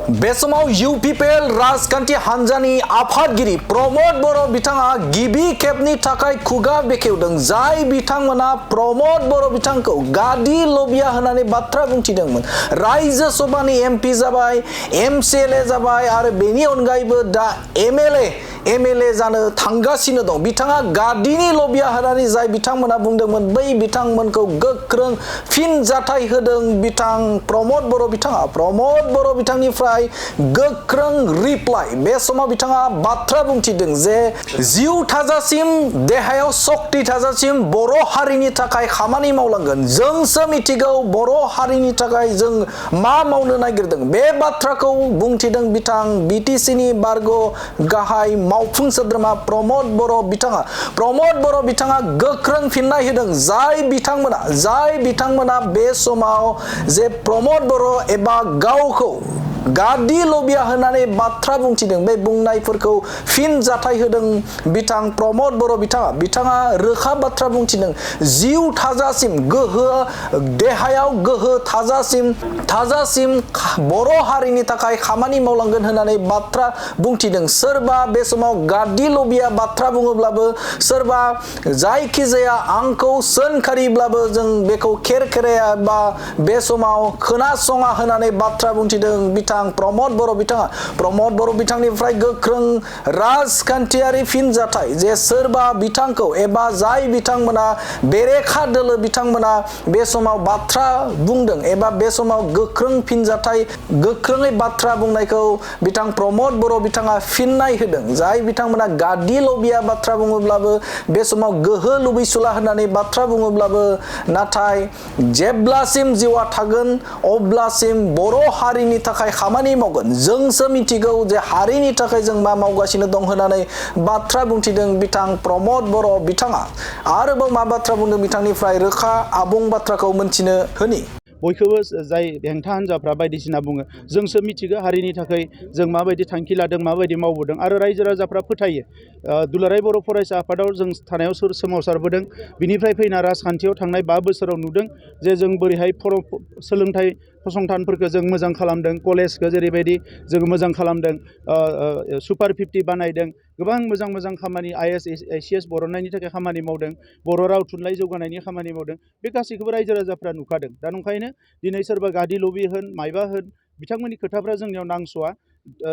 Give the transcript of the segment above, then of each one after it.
बे समाव UPPL राजखान्थि हान्जानि आफादगिरि प्रमोद बर' बिथाङा गिबि खेबनि थाखाय खुगा बेखेवदों। जाय बिथांमोना प्रमोद बर' बिथांखौ गादि लबिया होनानै बाथ्रा बुंथिदोंमोन। रायजो सभानि MP जाबाय, MCLA जाबाय आरो बेनि अनगायैबो दा MLA जानो थांगासिनो दं। बिथाङा गादिनि लबिया होनानै जाय बिथांमोना बुंदोंमोन बै बिथांमोनखौ गोख्रों फिनजाथाय होदों बिथां प्रमोद बर' बिथाङा। प्रमोद बर' बिथांनिफ्राय गोख्रों रिप्लाय। बे समाव बिथाङा बाथ्रा बुंथिदों जे जिउ थाजासिम देहायाव शक्ति थाजासिम बर' हारिनि थाखाय खामानि मावलांगोन। जोंसो मिथिगौ बर' हारिनि थाखाय जों मा मावनो नागिरदों। बे बाथ्राखौ बुंथिदों बिथां BTC नि बारग' गाहाय मावफुं सोद्रोमा प्रमोद बर' बिथाङा। प्रमोद बर' बिथाङा गोख्रों फिननाय होदों। जाय बिथांमोना बे समाव जे प्रमोद बर' एबा गावखौ गादि लबिया होनानै बाथ्रा बुंथिदों बे बुंनायफोरखौ फिनजाथाय होदों बिथां प्रमोद बर' बिथाङा रोखा बाथ्रा बुंथिदों। जिउ थाजासिम देहायाव गोहो थाजासिम बर' हारिनि थाखाय खामानि मावलांगोन होननानै बाथ्रा बुंथिदों। सोरबा बे समाव गादि लबिया बाथ्रा बुङोब्लाबो सोरबा जायखिजाया आंखौ सोंखारिब्लाबो जों बेखौ खेरखेराया बा बे समाव खोनासङा होननानै बाथ्रा बुंथिदों बिथां प्रमोद बर' बिथाङा। प्रमोद बर' बिथांनिफ्राय गोख्रों राजखान्थियारि फिनजाथाय जे सोरबा बिथांखौ एबा जाय बिथांमोना बेरेखा दोलो बिथांमोना बे समाव बाथ्रा बुंदों एबा बे समाव गोख्रों फिनजाथाय गोख्रोङै बाथ्रा बुंनायखौ बिथां प्रमोद बर' बिथाङा फिननाय होदों। जाय बिथांमोना गादि लबिया बाथ्रा बुङोब्लाबो बे समाव गोहो लुबैसुला होननानै बाथ्रा बुङोब्लाबो नाथाय जेब्लासिम जिउआ थागोन अब्लासिम बर' हारिनि थाखाय खामानि मावगोन। जोंसो मिथिगौ जे हारिनि थाखाय जों मा मावगासिनो दं होननानै बाथ्रा बुंथिदों बिथां प्रमोद बर' बिथाङा। आरोबाव मा बाथ्रा बुंदों बिथांनिफ्राय रोखा आबुं बाथ्राखौ मोनथिनो होनि। बयखौबो जाय हेंथा हान्जाफ्रा बायदिसिना बुङो जोंसो मिथिगौ हारिनि थाखाय जों माबायदि थांखि लादों माबायदि मावबोदों आरो रायजो राजाफ्रा फोथायो। दुलाराय बर' फरायसा आफादाव जों थानायाव सोमावसारबोदों। बिनिफ्राय फैना राजखान्थियाव थांनाय 5 बोसोराव नुदों जे जों बोरैहाय सोलोंथाइ फसंथानफोरखौ जों मोजां खालामदों। कलेजखौ जेरैबायदि जों मोजां खालामदों, सुपार 50 बानायदों, गोबां मोजां खामानि IAS ICS बरननायनि थाखाय खामानि मावदों, बर' राव थुनलाइ जौगानायनि खामानि मावदों। बे गासैखौबो रायजो राजाफ्रा नुखादों। दा नंखायनो दिनै सोरबा गादि लबि होन मायबा होन बिथांमोननि खोथाफ्रा जोंनियाव नांस'आ।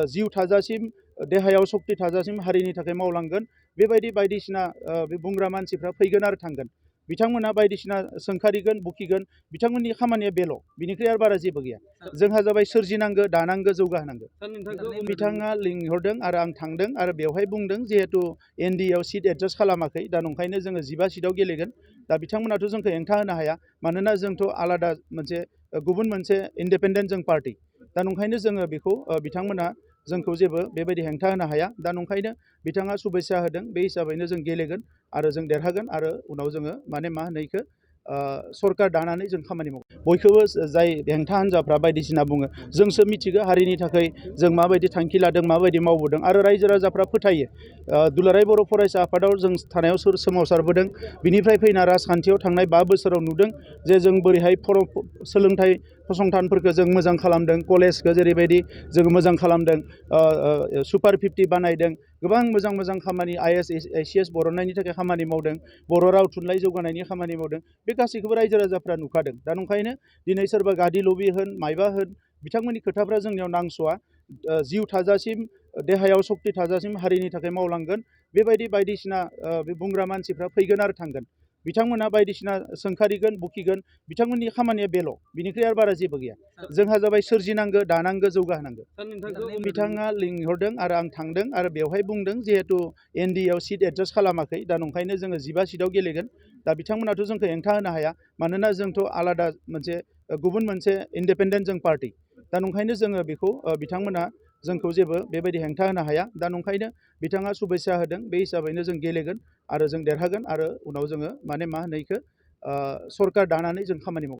जिउ थाजासिम देहायाव शक्ति थाजासिम हारिनि थाखाय मावलांगोन। बेबायदि बायदिसिना बे बुंग्रा मानसिफ्रा फैगोन आरो थांगोन। बिथांमोना बायदिसिना सोंखारिगोन बुखिगोन बिथांमोननि खामानिया बेल', बिनिख्रुइ आरो बारा जेबो गैया। जोंहा जाबाय सोरजिनांगौ, दानांगौ, जौगाहोनांगौ। बिथाङा लिंहरदों आरो आं थांदों आरो बेवहाय बुंदों जिहेथु NDA आव सिट एडजास्ट खालामाखै। दा नंखायनो जोङो 15 सिटआव गेलेगोन। दा बिथांमोनाथ' जोंखौ हेंथा होनो हाया। मानोना जोंथ' आलादा गुबुन मोनसे इन्डिपेन्डेन्ट जों पार्टि। दा नंखायनो जोङो बेखौ बिथांमोना जोंखौ जेबो बेबायदि हेंथा होनो हाया। दा नंखायनो बिथाङा शुभेच्छा होदों। बे हिसाबैनो जों गेलेगोन आरो जों देरहागोन आरो उनाव जोङो मा होनो इखो सरकार दानानै जों खामानि मावगोन। बयखौबो जाय हेंथा हान्जाफ्रा बायदिसिना बुङो जोंसो मिथिगौ हारिनि थाखाय जों माबायदि थांखि लादों माबायदि मावबोदों आरो रायजो राजाफ्रा फोथायो। दुलाराय बर' फरायसा आफादाव जों थानायाव सोमावसारबोदों। बिनिफ्राय फैना राजखान्थियाव थांनाय 5 बोसोराव नुदों जे जों बोरैहाय सोलोंथाइ फसंथानफोरखौ जों मोजां खालामदों। कलेजखौ जेरैबायदि जों मोजां खालामदों, सुपार 50 बानायदों, गोबां मोजां खामानि IAS ICS बरननायनि थाखाय खामानि मावदों, बर' राव थुनलाइ जौगानायनि खामानि मावदों। बे गासैखौबो रायजो राजाफ्रा नुखादों। दा नंखायनो दिनै सोरबा गादि लबि होन मायबा होन बिथांमोननि खोथाफ्रा जोंनियाव नांस'आ। जिउ थाजासिम देहायाव शक्ति थाजासिम हारिनि थाखाय मावलांगोन। बेबायदि बायदिसिना बे बुंग्रा मानसिफ्रा फैगोन आरो थांगोन। बिथांमोना बायदिसिना सोंखारिगोन बुखिगोन बिथांमोननि खामानिया बेल', बिनिख्रुइ आरो बारा जेबो गैया। जोंहा जाबाय सोरजिनांगौ, दानांगौ, जौगाहोनांगौ। बिथाङा लिंहरदों आरो आं थांदों आरो बेवहाय बुंदों जिहेथु NDA आव सिट एडजास्ट खालामाखै। दा नंखायनो जोङो 15 सिटआव गेलेगोन। दा बिथांमोनाथ' जोंखौ हेंथा होनो हाया। मानोना जोंथ' आलादा गुबुन मोनसे इन्डिपेन्डेन्ट जों पार्टि। दा नंखायनो जोङो बेखौ बिथांमोना जोंखौ जेबो बेबायदि हेंथा होनो हाया। दा नंखायनो बिथाङा शुभेच्छा होदों। बे हिसाबैनो जों गेलेगोन आरो जों देरहागोन आरो उनाव जोङो मा होनो इखो सरकार दानानै जों खामानि मावगोन।